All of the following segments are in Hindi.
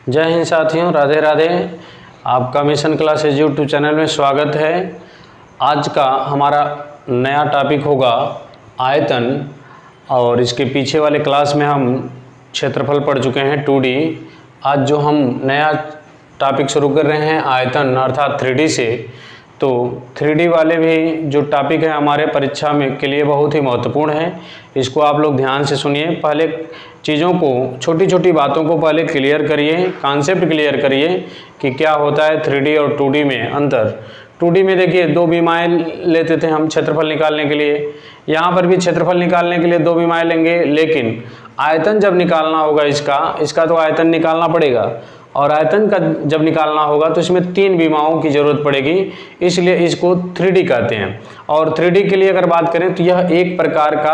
जय हिंद साथियों, राधे राधे। आपका मिशन क्लासेज यूट्यूब चैनल में स्वागत है। आज का हमारा नया टॉपिक होगा आयतन, और इसके पीछे वाले क्लास में हम क्षेत्रफल पढ़ चुके हैं 2D। आज जो हम नया टॉपिक शुरू कर रहे हैं आयतन अर्थात 3D से, तो 3D वाले भी जो टॉपिक है हमारे परीक्षा में के लिए बहुत ही महत्वपूर्ण है। इसको आप लोग ध्यान से सुनिए। पहले चीज़ों को, छोटी छोटी बातों को पहले क्लियर करिए, कॉन्सेप्ट क्लियर करिए कि क्या होता है 3D और 2D में अंतर। 2D में देखिए 2 बीमाएँ लेते थे हम क्षेत्रफल निकालने के लिए, यहाँ पर भी क्षेत्रफल निकालने के लिए 2 बीमाएँ लेंगे, लेकिन आयतन जब निकालना होगा इसका तो आयतन निकालना पड़ेगा, और आयतन का जब निकालना होगा तो इसमें 3 बीमाओं की ज़रूरत पड़ेगी, इसलिए इसको 3D कहते हैं। और 3D के लिए अगर बात करें तो यह एक प्रकार का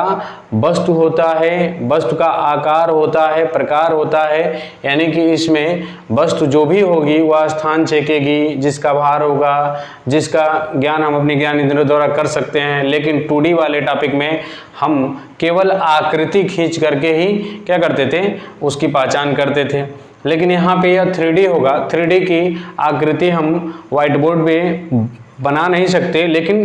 वस्तु होता है, वस्तु का आकार होता है, प्रकार होता है, यानी कि इसमें वस्तु जो भी होगी वह स्थान छेकेगी, जिसका भार होगा, जिसका ज्ञान हम अपने ज्ञान इंद्रियों द्वारा कर सकते हैं। लेकिन 2D वाले टॉपिक में हम केवल आकृति खींच करके ही क्या करते थे, उसकी पहचान करते थे। लेकिन यहाँ पे यह 3D होगा। 3D की आकृति हम व्हाइट बोर्ड पे बना नहीं सकते, लेकिन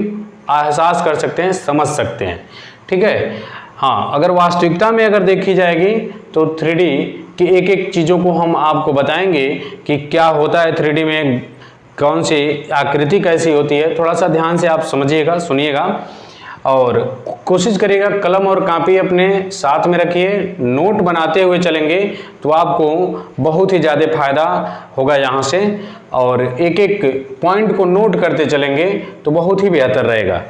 एहसास कर सकते हैं, समझ सकते हैं, ठीक है। हाँ, अगर वास्तविकता में अगर देखी जाएगी तो 3D की एक एक चीज़ों को हम आपको बताएंगे कि क्या होता है 3D में, कौन सी आकृति कैसी होती है। थोड़ा सा ध्यान से आप समझिएगा, सुनिएगा, और कोशिश करिएगा कलम और कॉपी अपने साथ में रखिए, नोट बनाते हुए चलेंगे तो आपको बहुत ही ज़्यादा फायदा होगा यहाँ से। और एक एक पॉइंट को नोट करते चलेंगे तो बहुत ही बेहतर रहेगा,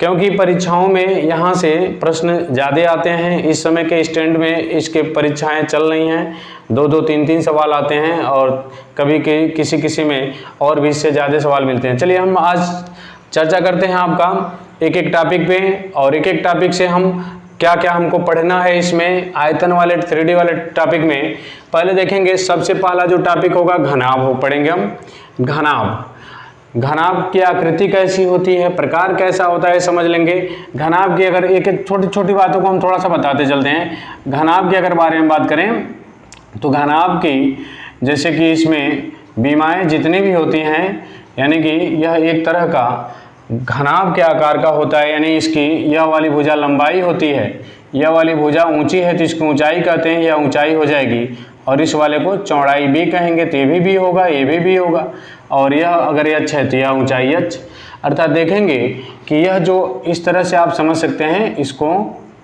क्योंकि परीक्षाओं में यहाँ से प्रश्न ज़्यादा आते हैं। इस समय के स्टैंड में इसके परीक्षाएं चल रही हैं, 2-2, 3-3 सवाल आते हैं, और कभी किसी में और भी इससे ज़्यादा सवाल मिलते हैं। चलिए हम आज चर्चा करते हैं आपका एक एक टॉपिक पे, और एक एक टॉपिक से हम क्या क्या हमको पढ़ना है इसमें आयतन वाले 3D वाले टॉपिक में। पहले देखेंगे, सबसे पहला जो टॉपिक होगा घनाभ पढ़ेंगे हम। घनाभ की आकृति कैसी होती है, प्रकार कैसा होता है, समझ लेंगे। घनाभ की अगर एक एक छोटी छोटी बातों को हम थोड़ा सा बताते चलते हैं। घनाभ के अगर बारे में बात करें तो घनाभ की, जैसे कि इसमें बीमाएँ जितनी भी होती हैं, यानी कि यह एक तरह का घनाभ के आकार का होता है, यानी इसकी यह वाली भुजा लंबाई होती है, यह वाली भुजा ऊंची है तो इसको ऊंचाई कहते हैं, यह ऊंचाई हो जाएगी, और इस वाले को चौड़ाई भी कहेंगे, तो ये भी होगा, ये भी होगा, और यह अगर एच है तो यह ऊंचाई एच। अर्थात देखेंगे कि यह जो इस तरह से आप समझ सकते हैं इसको,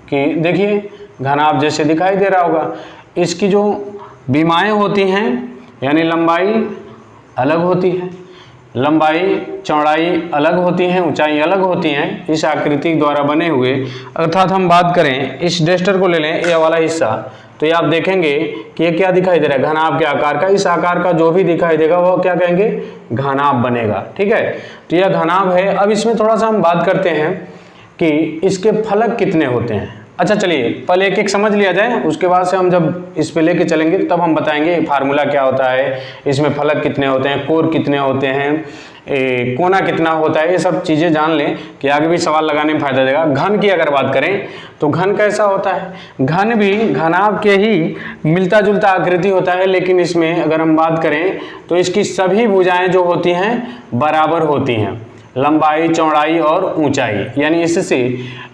कि देखिए घनाभ जैसे दिखाई दे रहा होगा। इसकी जो बीमाएँ होती हैं, यानी लंबाई अलग होती है, लंबाई चौड़ाई अलग होती हैं, ऊंचाई अलग होती हैं इस आकृति द्वारा बने हुए। अर्थात हम बात करें, इस डेस्टर को ले लें, यह वाला हिस्सा, तो ये आप देखेंगे कि ये क्या दिखाई दे रहा है, घनाभ के आकार का। इस आकार का जो भी दिखाई देगा वो क्या कहेंगे, घनाभ बनेगा, ठीक है। तो यह घनाभ है। अब इसमें थोड़ा सा हम बात करते हैं कि इसके फलक कितने होते हैं। अच्छा, चलिए पहले एक एक समझ लिया जाए, उसके बाद से हम जब इस पे लेके चलेंगे तब हम बताएंगे फार्मूला क्या होता है, इसमें फलक कितने होते हैं, कोर कितने होते हैं, कोना कितना होता है, ये सब चीज़ें जान लें कि आगे भी सवाल लगाने में फायदा देगा। घन की अगर बात करें तो घन कैसा होता है, घन भी घनाभ के ही मिलता जुलता आकृति होता है, लेकिन इसमें अगर हम बात करें तो इसकी सभी भुजाएँ जो होती हैं बराबर होती हैं, लंबाई चौड़ाई और ऊंचाई, यानी इससे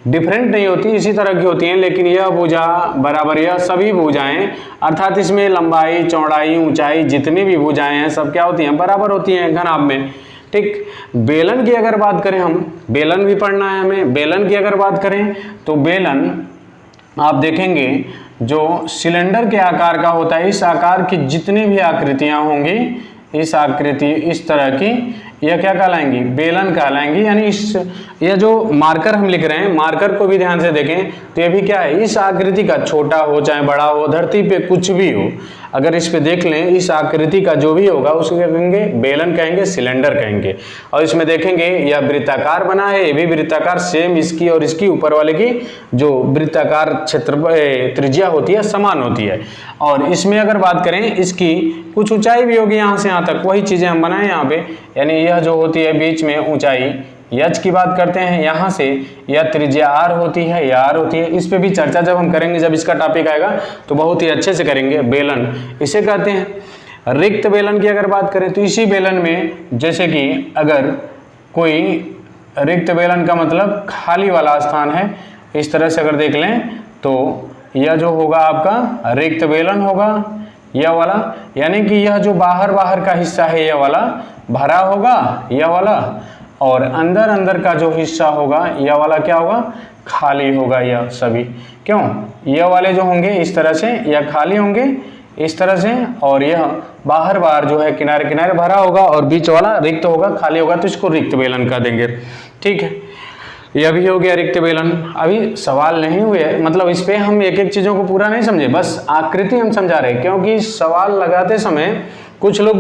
डिफरेंट नहीं होती, इसी तरह की होती हैं, लेकिन यह भुजा बराबर, यह सभी भुजाएं, अर्थात इसमें लंबाई चौड़ाई ऊंचाई जितनी भी भुजाएं हैं सब क्या होती हैं, बराबर होती हैं घनाभ में, ठीक। बेलन की अगर बात करें, हम बेलन भी पढ़ना है हमें। बेलन की अगर बात करें तो बेलन आप देखेंगे जो सिलेंडर के आकार का होता है, इस आकार की जितनी भी आकृतियां होंगी, इस आकृति इस तरह की, यह क्या कहलाएंगी, बेलन कहलाएंगी। यानी इस, यह जो मार्कर हम लिख रहे हैं, मार्कर को भी ध्यान से देखें तो यह भी क्या है, इस आकृति का, छोटा हो चाहे बड़ा हो, धरती पे कुछ भी हो, अगर इस पे देख लें, इस आकृति का जो भी होगा उसको क्या कहेंगे, बेलन कहेंगे, सिलेंडर कहेंगे। और इसमें देखेंगे यह वृत्ताकार बना है, ये भी वृत्ताकार, सेम इसकी और इसकी ऊपर वाले की जो वृत्ताकार क्षेत्र त्रिज्या होती है समान होती है। और इसमें अगर बात करें, इसकी कुछ ऊंचाई भी होगी यहाँ से यहाँ तक, वही चीज़ें हम बनाए यहाँ पे, यानी यह जो होती है बीच में ऊंचाई, यच की बात करते हैं, यहाँ से यह त्रिज्या आर होती है, या आर होती है। इस पे भी चर्चा जब हम करेंगे, जब इसका टॉपिक आएगा तो बहुत ही अच्छे से करेंगे। बेलन इसे कहते हैं। रिक्त बेलन की अगर बात करें तो इसी बेलन में, जैसे कि अगर कोई रिक्त बेलन का मतलब खाली वाला स्थान है, इस तरह से अगर देख लें तो यह जो होगा आपका रिक्त बेलन होगा, यह वाला, यानी कि यह जो बाहर बाहर का हिस्सा है यह वाला भरा होगा, यह वाला, और अंदर अंदर का जो हिस्सा होगा यह वाला क्या होगा, खाली होगा। यह सभी क्यों, यह वाले जो होंगे इस तरह से यह खाली होंगे इस तरह से, और यह बाहर बाहर जो है किनारे किनारे भरा होगा, और बीच वाला रिक्त होगा, खाली होगा, तो इसको रिक्त बेलन कह देंगे। ठीक है, यह भी हो गया रिक्त बेलन। अभी सवाल नहीं हुए, मतलब इस पे हम एक एक चीज़ों को पूरा नहीं समझे, बस आकृति हम समझा रहे हैं, क्योंकि सवाल लगाते समय कुछ लोग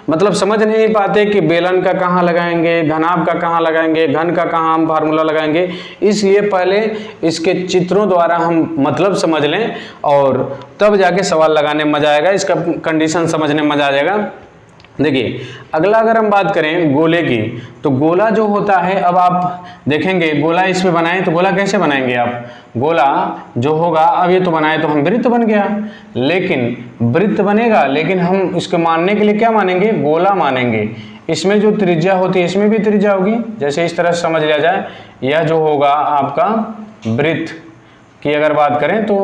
मतलब समझ नहीं पाते कि बेलन का कहाँ लगाएंगे, घनाभ का कहाँ लगाएंगे, घन का कहाँ हम फार्मूला लगाएंगे, इसलिए पहले इसके चित्रों द्वारा हम मतलब समझ लें और तब जाके सवाल लगाने में मजा आएगा, इसका कंडीशन समझने में मजा आ जाएगा। देखिए अगला अगर हम बात करें गोले की, तो गोला जो होता है, अब आप देखेंगे गोला इस पे बनाएं तो गोला कैसे बनाएंगे आप, गोला जो होगा, अब ये तो बनाए तो हम वृत्त बन गया, लेकिन वृत्त बनेगा, लेकिन हम इसको मानने के लिए क्या मानेंगे, गोला मानेंगे। इसमें जो त्रिज्या होती है इसमें भी त्रिज्या होगी, जैसे इस तरह से समझ लिया जाए, यह जो होगा आपका वृत्त की अगर बात करें तो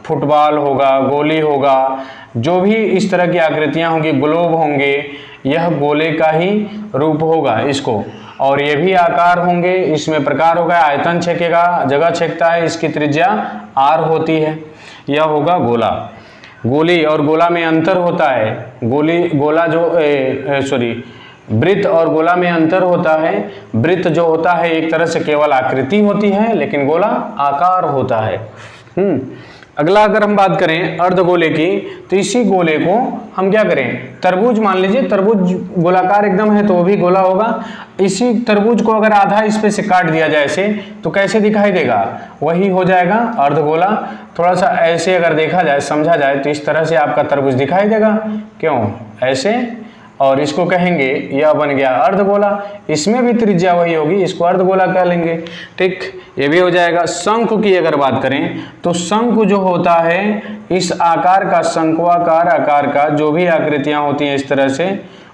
फुटबॉल होगा, गोली होगा, जो भी इस तरह की आकृतियां होंगी, ग्लोब होंगे, यह गोले का ही रूप होगा इसको, और ये भी आकार होंगे, इसमें प्रकार होगा, आयतन छेकेगा, जगह छेकता है, इसकी त्रिज्या r होती है, यह होगा गोला। गोली और गोला में अंतर होता है, गोला जो वृत्त और गोला में अंतर होता है। वृत्त जो होता है एक तरह से केवल आकृति होती है, लेकिन गोला आकार होता है। अगला अगर हम बात करें अर्धगोले की, तो इसी गोले को हम क्या करें, तरबूज मान लीजिए, तरबूज गोलाकार एकदम है तो वो भी गोला होगा। इसी तरबूज को अगर आधा इस पे से काट दिया जाए ऐसे, तो कैसे दिखाई देगा, वही हो जाएगा अर्धगोला। थोड़ा सा ऐसे अगर देखा जाए, समझा जाए, तो इस तरह से आपका तरबूज दिखाई देगा, क्यों ऐसे, और इसको कहेंगे यह बन गया अर्धगोला। इसमें भी त्रिज्या वही होगी, इसको अर्धगोला कह लेंगे। ठीक, ये भी हो जाएगा। शंकु की अगर बात करें तो शंकु जो होता है, इस आकार का, शंकुआकार आकार का जो भी आकृतियां होती हैं इस तरह से,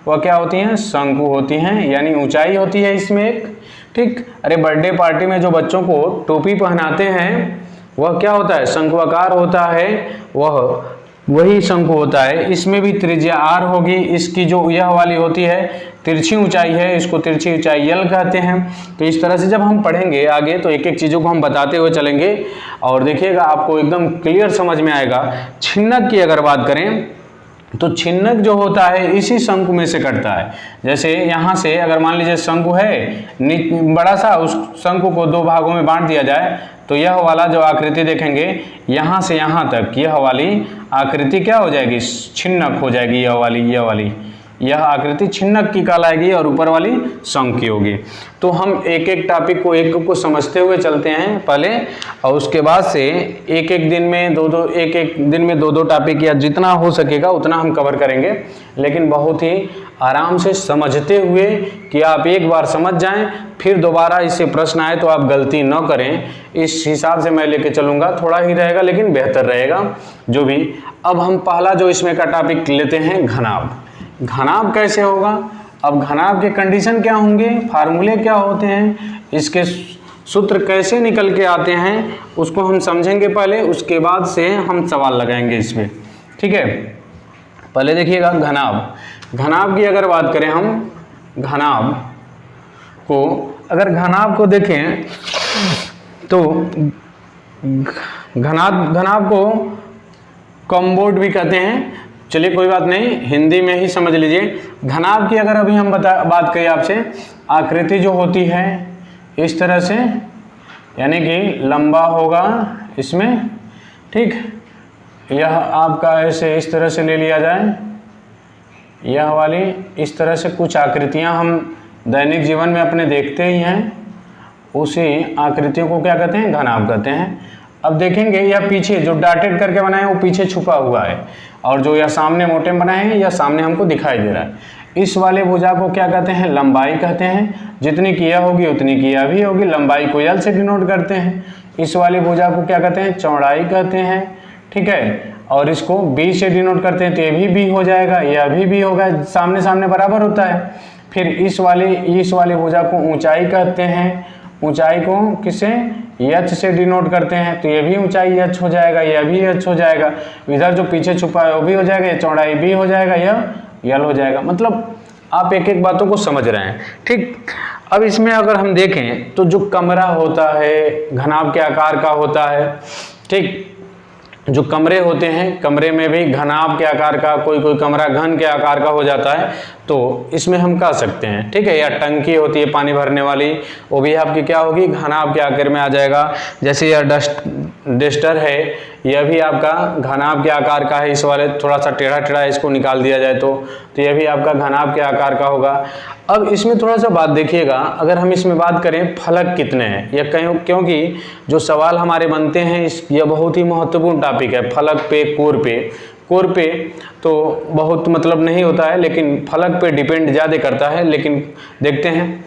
वह क्या होती हैं, शंकु होती हैं, यानी ऊंचाई होती है इसमें एक। ठीक, अरे बर्थडे पार्टी में जो बच्चों को टोपी पहनाते हैं वह क्या होता है, शंकुआकार होता है, वह वही शंकु होता है। इसमें भी त्रिज्या r होगी। इसकी जो यह वाली होती है तिरछी ऊंचाई है, इसको तिरछी ऊंचाई l कहते हैं। तो इस तरह से जब हम पढ़ेंगे आगे तो एक एक चीज़ों को हम बताते हुए चलेंगे, और देखिएगा आपको एकदम क्लियर समझ में आएगा। छिन्नक की अगर बात करें तो छिन्नक जो होता है इसी शंकु में से कटता है। जैसे यहाँ से अगर मान लीजिए शंकु है बड़ा सा, उस शंकु को दो भागों में बांट दिया जाए, तो यह वाला जो आकृति देखेंगे यहाँ से यहाँ तक, यह वाली आकृति क्या हो जाएगी, छिन्नक हो जाएगी। यह आकृति छिन्नक की कहलाएगी, और ऊपर वाली शंकु की होगी। तो हम एक एक टॉपिक को एक को समझते हुए चलते हैं पहले, और उसके बाद से एक एक दिन में दो टॉपिक, या जितना हो सकेगा उतना हम कवर करेंगे, लेकिन बहुत ही आराम से समझते हुए कि आप एक बार समझ जाएं, फिर दोबारा इससे प्रश्न आए तो आप गलती न करें। इस हिसाब से मैं लेके चलूँगा, थोड़ा ही रहेगा लेकिन बेहतर रहेगा जो भी। अब हम पहला जो इसमें का टॉपिक लेते हैं, घनाभ। घनाभ कैसे होगा, अब घनाभ के कंडीशन क्या होंगे, फार्मूले क्या होते हैं, इसके सूत्र कैसे निकल के आते हैं, उसको हम समझेंगे पहले, उसके बाद से हम सवाल लगाएंगे इस पर। ठीक है, पहले देखिएगा घनाभ। घनाभ की अगर बात करें हम, घनाभ को देखें तो घनाभ को कॉम्बोड भी कहते हैं। चलिए कोई बात नहीं, हिंदी में ही समझ लीजिए। घनाभ की अगर अभी हम बात करें आपसे, आकृति जो होती है इस तरह से, यानी कि लंबा होगा इसमें। ठीक, यह आपका ऐसे इस तरह से ले लिया जाए, यह वाली इस तरह से कुछ आकृतियां हम दैनिक जीवन में अपने देखते ही हैं, उसी आकृतियों को क्या कहते हैं, घनाभ कहते हैं। अब देखेंगे यह पीछे जो डॉटेड करके बनाए हैं वो पीछे छुपा हुआ है, और जो यह सामने मोटे में बनाए हैं यह सामने हमको दिखाई दे रहा है। इस वाले भुजा को क्या कहते हैं, लंबाई कहते हैं। जितनी किया होगी उतनी किया भी होगी, लंबाई को l से डिनोट करते हैं। इस वाली भुजा को क्या कहते हैं, चौड़ाई कहते हैं। ठीक है, और इसको b से डिनोट करते हैं तो ये भी b हो जाएगा, यह भी b होगा, सामने सामने बराबर होता है। फिर इस वाले भुजा को ऊंचाई कहते हैं, ऊंचाई को किसे h से डिनोट करते हैं तो ये भी ऊंचाई h हो जाएगा, यह भी h हो जाएगा, इधर जो पीछे छुपा है वो भी हो जाएगा, ये चौड़ाई b हो जाएगा, यह l हो जाएगा। मतलब आप एक एक बातों को समझ रहे हैं, ठीक। अब इसमें अगर हम देखें तो जो कमरा होता है घनाभ के आकार का होता है, ठीक। जो कमरे होते हैं, कमरे में भी घनाभ के आकार का, कोई कोई कमरा घन के आकार का हो जाता है, तो इसमें हम कह सकते हैं, ठीक है। या टंकी होती है पानी भरने वाली, वो भी आपकी क्या होगी, घनाभ के आकार में आ जाएगा। जैसे यह डस्टर है, यह भी आपका घनाभ के आकार का है, इस वाले थोड़ा सा टेढ़ा टेढ़ा है, इसको निकाल दिया जाए तो यह भी आपका घनाभ के आकार का होगा। अब इसमें थोड़ा सा बात देखिएगा, अगर हम इसमें बात करें फलक कितने हैं, या क्योंकि जो सवाल हमारे बनते हैं यह बहुत ही महत्वपूर्ण टॉपिक है। फलक पे, कोर पे तो बहुत मतलब नहीं होता है, लेकिन फलक पे डिपेंड ज़्यादा करता है। लेकिन देखते हैं,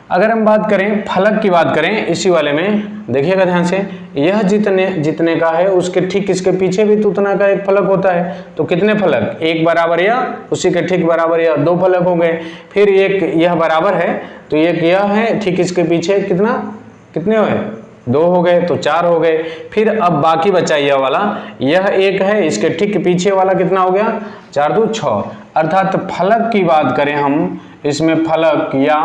अगर हम बात करें फलक की बात करें, इसी वाले में देखिएगा ध्यान से, यह जितने का है उसके ठीक इसके पीछे भी तो उतना का एक फलक होता है। तो कितने फलक, एक बराबर या उसी के ठीक बराबर या दो फलक हो गए। फिर एक यह बराबर है तो एक यह है, ठीक इसके पीछे कितने हुए, दो हो गए तो चार हो गए। फिर अब बाकी बचा यह वाला, यह एक है, इसके ठीक पीछे वाला कितना हो गया, 4 2 6। अर्थात फलक की बात करें हम, इसमें फलक या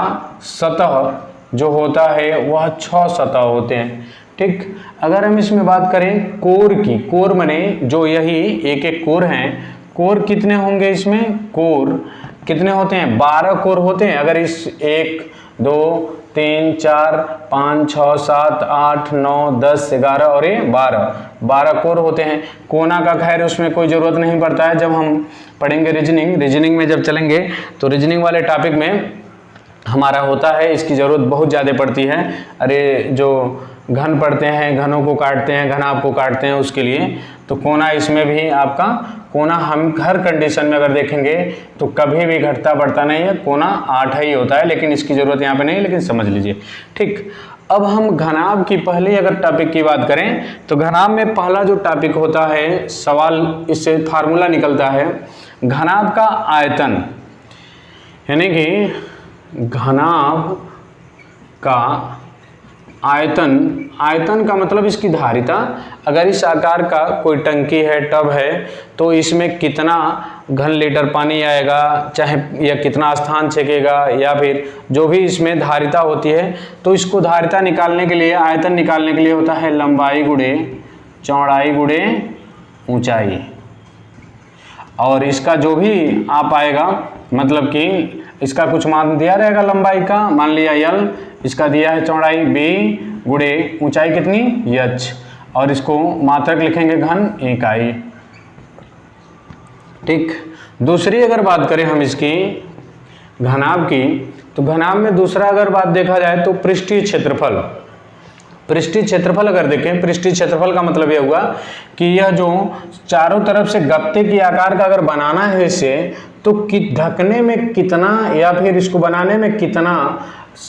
सतह जो होता है वह 6 सतह होते हैं, ठीक। अगर हम इसमें बात करें कोर की, कोर माने जो यही एक एक कोर हैं, कोर कितने होंगे, इसमें कोर कितने होते हैं, 12 कोर होते हैं। अगर इस 1 2 3 4 5 6 7 8 9 10 11 और ये 12 कोर होते हैं। कोना का खैर उसमें कोई ज़रूरत नहीं पड़ता है, जब हम पढ़ेंगे रीजनिंग में जब चलेंगे तो रीजनिंग वाले टॉपिक में हमारा होता है, इसकी ज़रूरत बहुत ज़्यादा पड़ती है। अरे जो घन पढ़ते हैं, घनों को काटते हैं, घनाभ को काटते हैं, उसके लिए तो कोना इसमें भी आपका कोना हम हर कंडीशन में अगर देखेंगे तो कभी भी घटता बढ़ता नहीं है, कोना 8 ही होता है, लेकिन इसकी ज़रूरत यहाँ पे नहीं, लेकिन समझ लीजिए, ठीक। अब हम घनाभ की पहले अगर टॉपिक की बात करें तो घनाभ में पहला जो टॉपिक होता है, सवाल इससे फार्मूला निकलता है घनाभ का आयतन, यानी कि घनाभ का आयतन का मतलब इसकी धारिता। अगर इस आकार का कोई टंकी है, टब है, तो इसमें कितना घन लीटर पानी आएगा, चाहे या कितना स्थान छेकेगा, या फिर जो भी इसमें धारिता होती है, तो इसको धारिता निकालने के लिए, आयतन निकालने के लिए होता है लंबाई गुणे चौड़ाई गुणे ऊंचाई। और इसका जो भी आप आएगा, मतलब कि इसका कुछ मान दिया रहेगा लंबाई का, मान लिया l, इसका दिया है चौड़ाई b गुणे ऊंचाई कितनी h, और इसको मात्रक लिखेंगे घन इकाई, ठीक। दूसरी अगर बात करें हम इसकी घनाभ की, तो घनाभ में दूसरा अगर बात देखा जाए तो पृष्ठीय क्षेत्रफल। पृष्ठीय क्षेत्रफल अगर देखें, पृष्ठीय क्षेत्रफल का मतलब यह हुआ कि यह जो चारों तरफ से गत्ते की आकार का अगर बनाना है इसे, तो ढकने में कितना या फिर इसको बनाने में कितना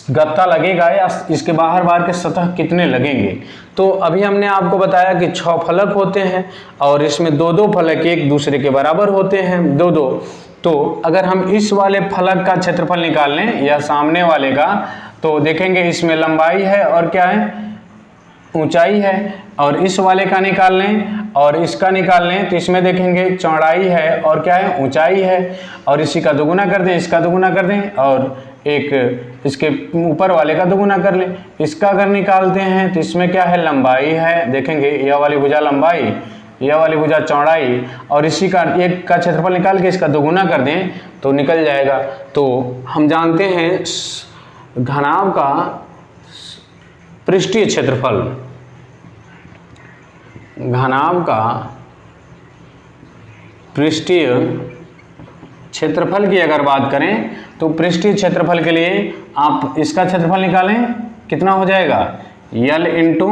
गत्ता लगेगा, या इसके बाहर के सतह कितने लगेंगे। तो अभी हमने आपको बताया कि 6 फलक होते हैं और इसमें 2-2 फलक एक दूसरे के बराबर होते हैं, 2-2। तो अगर हम इस वाले फलक का क्षेत्रफल निकाल लें या सामने वाले का, तो देखेंगे इसमें लंबाई है और क्या है, ऊंचाई है। और इस वाले का निकाल लें और इसका निकाल लें तो इसमें देखेंगे चौड़ाई है और क्या है, ऊंचाई है। और इसी का दोगुना कर दें, इसका दोगुना कर दें, और एक इसके ऊपर वाले का दोगुना कर लें। इसका अगर निकालते हैं तो इसमें क्या है, लंबाई है, देखेंगे यह वाली भुजा लंबाई, यह वाली भुजा चौड़ाई, और इसी का एक का क्षेत्रफल निकाल के इसका दोगुना कर दें तो निकल जाएगा। तो हम जानते हैं घनाभ का पृष्ठीय क्षेत्रफल, घनाभ का पृष्ठीय क्षेत्रफल की अगर बात करें तो पृष्ठीय क्षेत्रफल के लिए आप इसका क्षेत्रफल निकालें, कितना हो जाएगा, L इंटू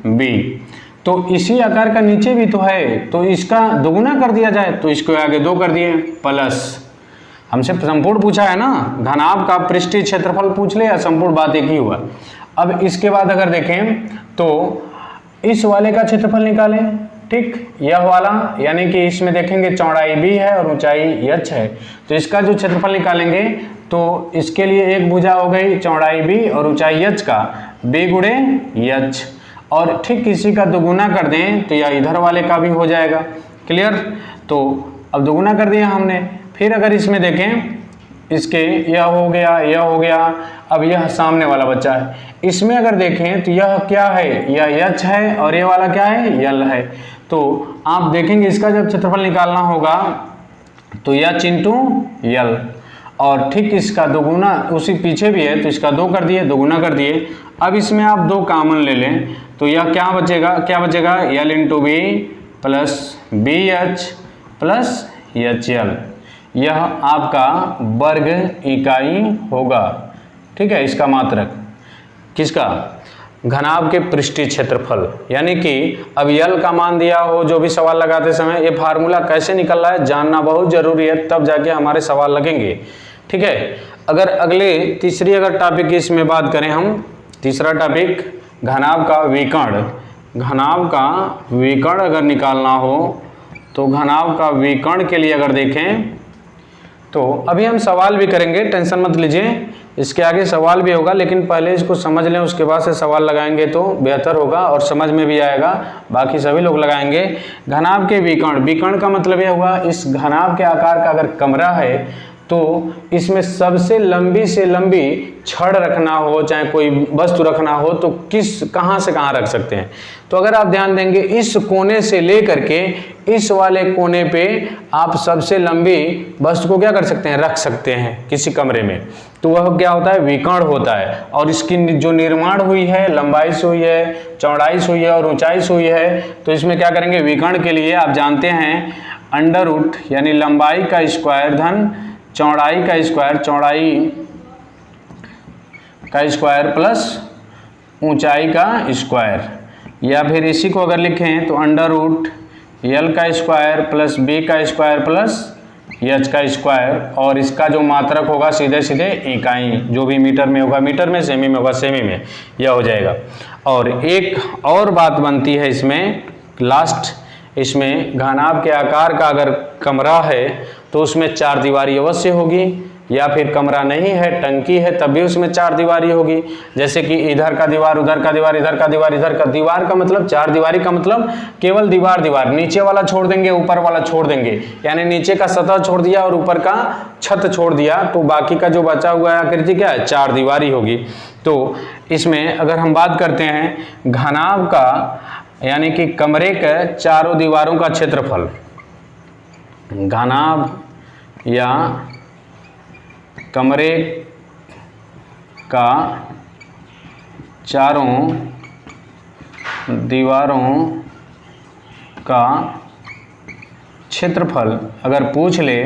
बी। तो इसी आकार का नीचे भी तो है, तो इसका दोगुना कर दिया जाए, तो इसको आगे 2 कर दिए, प्लस हमसे संपूर्ण पूछा है ना, घनाभ का पृष्ठीय क्षेत्रफल पूछ ले या संपूर्ण, बात एक ही हुआ। अब इसके बाद अगर देखें तो इस वाले का क्षेत्रफल निकालें, ठीक, यह वाला, यानी कि इसमें देखेंगे चौड़ाई b है और ऊंचाई h है, तो इसका जो क्षेत्रफल निकालेंगे तो इसके लिए एक भुजा हो गई चौड़ाई b और ऊंचाई h का b गुणे h, और ठीक इसी का दोगुना कर दें तो यह इधर वाले का भी हो जाएगा। क्लियर, तो अब दोगुना कर दिया हमने। फिर अगर इसमें देखें इसके यह हो गया, अब यह सामने वाला बच्चा है, इसमें अगर देखें तो यह क्या है, यह h है और ये वाला क्या है, यल है। तो आप देखेंगे इसका जब क्षेत्रफल निकालना होगा तो h इंटू यल, और ठीक इसका दोगुना उसी पीछे भी है तो इसका 2 कर दिए, दोगुना कर दिए। अब इसमें आप 2 कॉमन ले लें तो यह क्या बचेगा, L into B plus B H plus H L, यह आपका वर्ग इकाई होगा। ठीक है, इसका मात्रक किसका, घनाभ के पृष्ठीय क्षेत्रफल, यानी कि अब यल का मान दिया हो जो भी सवाल लगाते समय, ये फार्मूला कैसे निकल रहा है जानना बहुत जरूरी है, तब जाके हमारे सवाल लगेंगे। ठीक है, अगर अगले तीसरी अगर टॉपिक की इसमें बात करें हम, तीसरा टॉपिक घनाभ का विकर्ण, घनाभ का विकर्ण अगर निकालना हो तो घनाभ का विकर्ण के लिए अगर देखें तो अभी हम सवाल भी करेंगे, टेंशन मत लीजिए, इसके आगे सवाल भी होगा, लेकिन पहले इसको समझ लें उसके बाद से सवाल लगाएंगे तो बेहतर होगा और समझ में भी आएगा, बाकी सभी लोग लगाएंगे। घनाभ के विकर्ण, विकर्ण का मतलब यह हुआ इस घनाभ के आकार का अगर कमरा है तो इसमें सबसे लंबी से लंबी छड़ रखना हो, चाहे कोई वस्तु रखना हो तो कहाँ से कहाँ रख सकते हैं। तो अगर आप ध्यान देंगे इस कोने से लेकर के इस वाले कोने पे आप सबसे लंबी वस्तु को क्या कर सकते हैं, रख सकते हैं किसी कमरे में, तो वह क्या होता है, विकर्ण होता है। और इसकी जो निर्माण हुई है, लंबाई से हुई है, चौड़ाई से हुई है और ऊंचाई से हुई है, तो इसमें क्या करेंगे, विकर्ण के लिए आप जानते हैं अंडर रूट यानी लंबाई का स्क्वायर धन चौड़ाई का स्क्वायर प्लस ऊंचाई का स्क्वायर, या फिर इसी को अगर लिखें तो अंडर रूट यल का स्क्वायर प्लस बी का स्क्वायर प्लस एच का स्क्वायर, और इसका जो मात्रक होगा सीधे सीधे इकाई, जो भी मीटर में होगा मीटर में, सेमी में होगा सेमी में, यह हो जाएगा। और एक और बात बनती है इसमें लास्ट, इसमें घनाभ के आकार का अगर कमरा है तो उसमें 4 दीवारी अवश्य होगी, या फिर कमरा नहीं है टंकी है तब भी उसमें 4 दीवारी होगी। जैसे कि इधर का दीवार, उधर का दीवार, इधर का दीवार, इधर का दीवार का मतलब 4 दीवारी का मतलब केवल दीवार, नीचे वाला छोड़ देंगे ऊपर वाला छोड़ देंगे, यानी नीचे का सतह छोड़ दिया और ऊपर का छत छोड़ दिया, तो बाकी का जो बचा हुआ है आकृति क्या है, 4 दीवारी होगी। तो इसमें अगर हम बात करते हैं घनाभ का यानी कि कमरे के चारों दीवारों का क्षेत्रफल, घनाभ या कमरे का चारों दीवारों का क्षेत्रफल अगर पूछ ले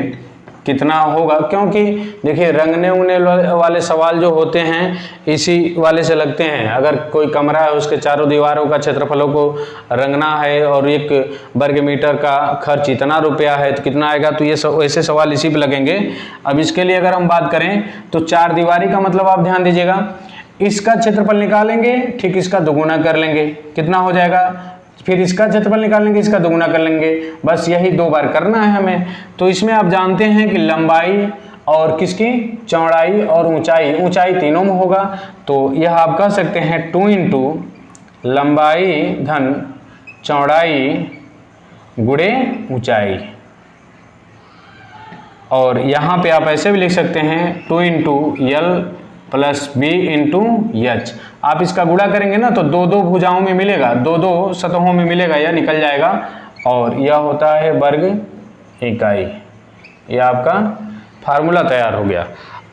कितना होगा, क्योंकि देखिए रंगने उंगने वाले सवाल जो होते हैं इसी वाले से लगते हैं। अगर कोई कमरा है उसके चारों दीवारों का क्षेत्रफलों को रंगना है और 1 वर्ग मीटर का खर्च इतना रुपया है तो कितना आएगा, तो ये ऐसे सवाल इसी पे लगेंगे। अब इसके लिए अगर हम बात करें तो 4 दीवारी का मतलब आप ध्यान दीजिएगा, इसका क्षेत्रफल निकालेंगे ठीक इसका दोगुना कर लेंगे, कितना हो जाएगा, फिर इसका क्षेत्रफल निकालेंगे इसका दोगुना कर लेंगे, बस यही 2 बार करना है हमें। तो इसमें आप जानते हैं कि लंबाई और किसकी, चौड़ाई और ऊंचाई तीनों में होगा, तो यह आप कह सकते हैं 2 इंटू लंबाई धन चौड़ाई गुणे ऊंचाई, और यहाँ पे आप ऐसे भी लिख सकते हैं 2 into L plus B into H. आप इसका गुणा करेंगे ना तो 2 भुजाओं में मिलेगा, 2 सतहों में मिलेगा, यह निकल जाएगा, और यह होता है वर्ग इकाई। यह आपका फार्मूला तैयार हो गया।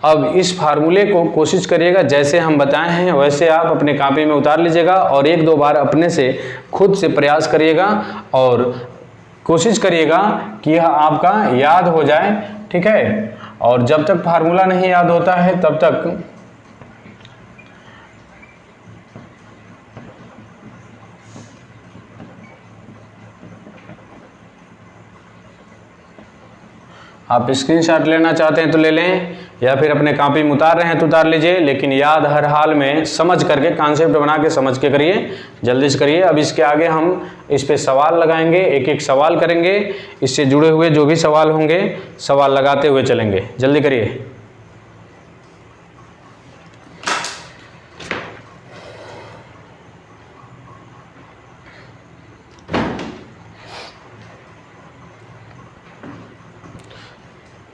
अब इस फार्मूले को कोशिश करिएगा जैसे हम बताए हैं वैसे आप अपने कॉपी में उतार लीजिएगा और 1-2 बार अपने से खुद से प्रयास करिएगा और कोशिश करिएगा कि यह आपका याद हो जाए, ठीक है। और जब तक फार्मूला नहीं याद होता है तब तक आप स्क्रीनशॉट लेना चाहते हैं तो ले लें, या फिर अपने कॉपी में उतार रहे हैं तो उतार लीजिए, लेकिन याद हर हाल में समझ करके, कॉन्सेप्ट बना के समझ के करिए, जल्दी से करिए। अब इसके आगे हम इस पे सवाल लगाएंगे, एक एक सवाल करेंगे, इससे जुड़े हुए जो भी सवाल होंगे सवाल लगाते हुए चलेंगे। जल्दी करिए।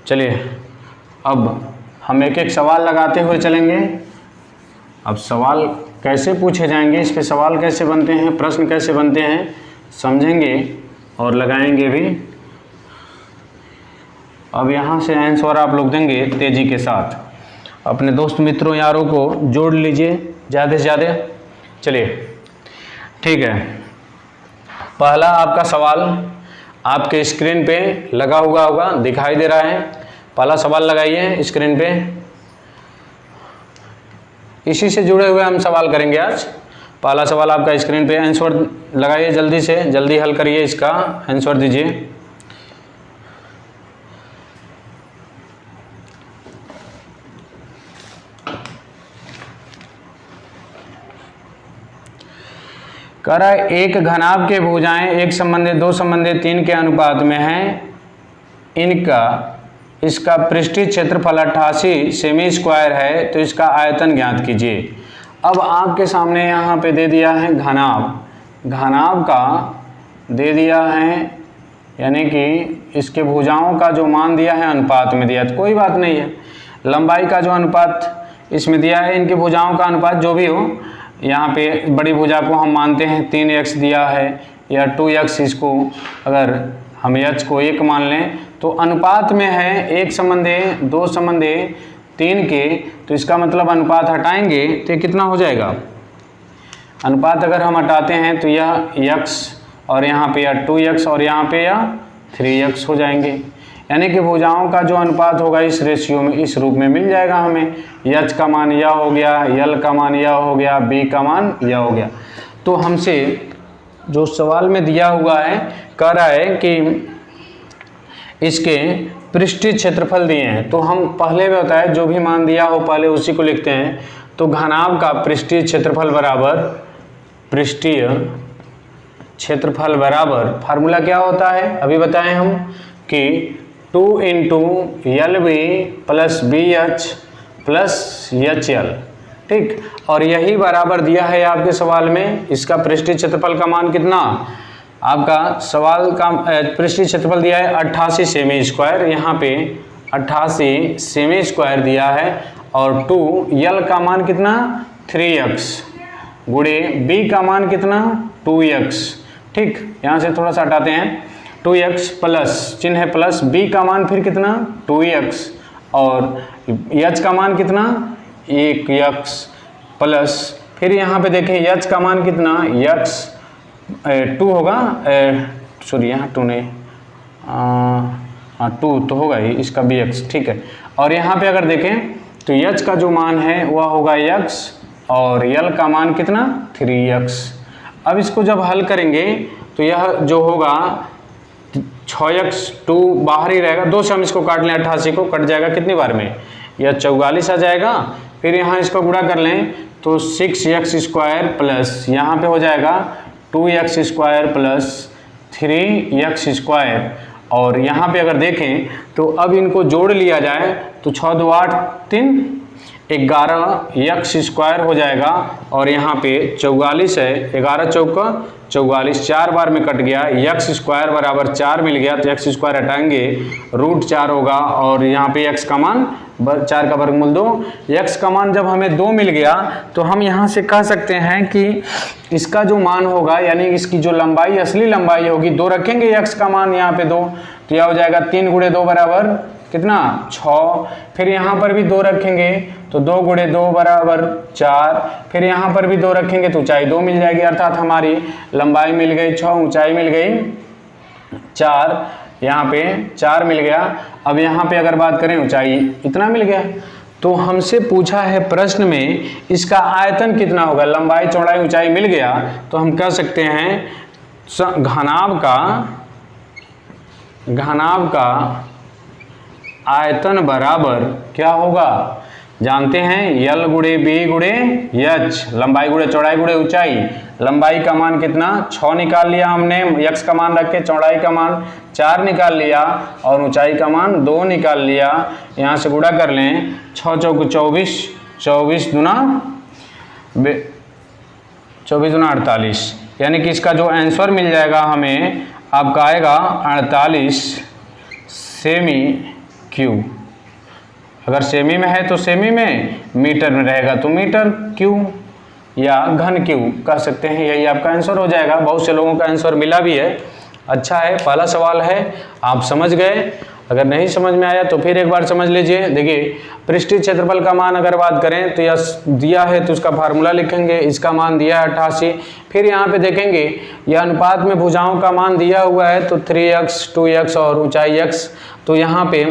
चलिए अब हम एक एक सवाल लगाते हुए चलेंगे। अब सवाल कैसे पूछे जाएंगे, इस पे सवाल कैसे बनते हैं, प्रश्न कैसे बनते हैं, समझेंगे और लगाएंगे भी। अब यहाँ से आंसर आप लोग देंगे तेज़ी के साथ, अपने दोस्त मित्रों यारों को जोड़ लीजिए ज़्यादा से ज़्यादा। चलिए ठीक है, पहला आपका सवाल आपके स्क्रीन पे लगा हुआ होगा, दिखाई दे रहा है। पहला सवाल लगाइए स्क्रीन पे, इसी से जुड़े हुए हम सवाल करेंगे आज। पहला सवाल आपका स्क्रीन पे, आंसर लगाइए जल्दी से, जल्दी हल करिए, इसका आंसर दीजिए। कह रहा है एक घनाभ के भुजाएं 1 संबंधित 2 संबंधित 3 के अनुपात में हैं, इसका पृष्ठीय क्षेत्रफल 88 सेमी स्क्वायर है, तो इसका आयतन ज्ञात कीजिए। अब आपके सामने यहाँ पे दे दिया है घनाभ का दे दिया है, यानी कि इसके भुजाओं का जो मान दिया है अनुपात में दिया, तो कोई बात नहीं है। लंबाई का जो अनुपात इसमें दिया है, इनकी भुजाओं का अनुपात जो भी हो, यहाँ पे बड़ी भुजा को हम मानते हैं 3x दिया है या 2x, इसको अगर हम h को 1 मान लें तो अनुपात में है 1 संबंधे 2 संबंधे 3 के, तो इसका मतलब अनुपात हटाएंगे तो कितना हो जाएगा, अनुपात अगर हम हटाते हैं तो यह x और यहाँ पे यह 2x और यहाँ पे यह 3x हो जाएंगे। यानी कि भुजाओं का जो अनुपात होगा इस रेशियो में, इस रूप में मिल जाएगा हमें। h का मान यह हो गया, l का मान यह हो गया, b का मान यह हो गया। तो हमसे जो सवाल में दिया हुआ है, कह रहा है कि इसके पृष्ठीय क्षेत्रफल दिए हैं, तो हम पहले भी बताए जो भी मान दिया हो पहले उसी को लिखते हैं। तो घनाभ का पृष्ठीय क्षेत्रफल बराबर फार्मूला क्या होता है अभी बताएं हम कि 2 × LB + BH + HL, ठीक। और यही बराबर दिया है आपके सवाल में। इसका पृष्ठीय क्षेत्रफल का मान कितना, आपका सवाल का पृष्ठीय क्षेत्रफल दिया है 88 सेमी स्क्वायर, यहाँ पे 88 सेमी स्क्वायर दिया है, और 2l का मान कितना 3x गुणे b का मान कितना 2x, ठीक। यहाँ से थोड़ा सा हटाते हैं, 2x प्लस चिन्ह है प्लस, b का मान फिर कितना 2x, और h का मान कितना 1x प्लस, फिर यहाँ पे देखें h का मान कितना x 2 होगा, सॉरी यहाँ 2 नहीं, 2 तो होगा ही, इसका bx, ठीक है। और यहाँ पे अगर देखें तो h का जो मान है वह होगा x और l का मान कितना 3x। अब इसको जब हल करेंगे तो यह जो होगा 6x, 2 बाहर ही रहेगा, 2 से हम इसको काट लें, 88 को कट जाएगा कितनी बार में, यह 44 आ जाएगा। फिर यहाँ इसको गुणा कर लें तो 6x² प्लस यहाँ पे हो जाएगा 2x² प्लस 3x², और यहाँ पे अगर देखें तो अब इनको जोड़ लिया जाए तो 6 2 8 3 11x² हो जाएगा, और यहाँ पे 44 है, 11 चौका 44, 4 बार में कट गया, x² बराबर 4 मिल गया, तो x² हटाएंगे √4 होगा, और यहाँ पे x का मान 4 का वर्गमूल 2, x का मान जब हमें 2 मिल गया तो हम यहाँ से कह सकते हैं कि इसका जो मान होगा, यानी इसकी जो लंबाई असली लंबाई होगी, 2 रखेंगे x का मान यहाँ पे 2, तो यह हो जाएगा 3 × 2 बराबर कितना 6, फिर यहाँ पर भी 2 रखेंगे तो 2 × 2 बराबर 4, फिर यहाँ पर भी 2 रखेंगे तो ऊंचाई 2 मिल जाएगी, अर्थात हमारी लंबाई मिल गई 6, ऊंचाई मिल गई 4, यहाँ पे 4 मिल गया। अब यहाँ पे अगर बात करें ऊंचाई इतना मिल गया, तो हमसे पूछा है प्रश्न में इसका आयतन कितना होगा, लंबाई चौड़ाई ऊंचाई मिल गया, तो हम कह सकते हैं घनाभ का आयतन बराबर क्या होगा, जानते हैं यल गुणे बी गुणे एच, लंबाई गुणे चौड़ाई गुणे ऊंचाई। लंबाई का मान कितना 6 निकाल लिया हमने, x का मान रख के, चौड़ाई का मान 4 निकाल लिया और ऊंचाई का मान 2 निकाल लिया। यहाँ से गुणा कर लें, 6 चौक 24, 24 दूना 48, यानी कि इसका जो आंसर मिल जाएगा हमें आपका आएगा 48 सेमी क्यूब। अगर सेमी में है तो सेमी में, मीटर में रहेगा तो मीटर क्यूब या घन क्यूब कह सकते हैं। यही आपका आंसर हो जाएगा। बहुत से लोगों का आंसर मिला भी है। अच्छा है, पहला सवाल है, आप समझ गए। अगर नहीं समझ में आया तो फिर एक बार समझ लीजिए। देखिए, पृष्ठीय क्षेत्रफल का मान अगर बात करें तो यह दिया है तो उसका फार्मूला लिखेंगे। इसका मान दिया है 88। फिर यहाँ पे देखेंगे यह अनुपात में भुजाओं का मान दिया हुआ है तो 3x 2x और ऊंचाई x, तो यहाँ पे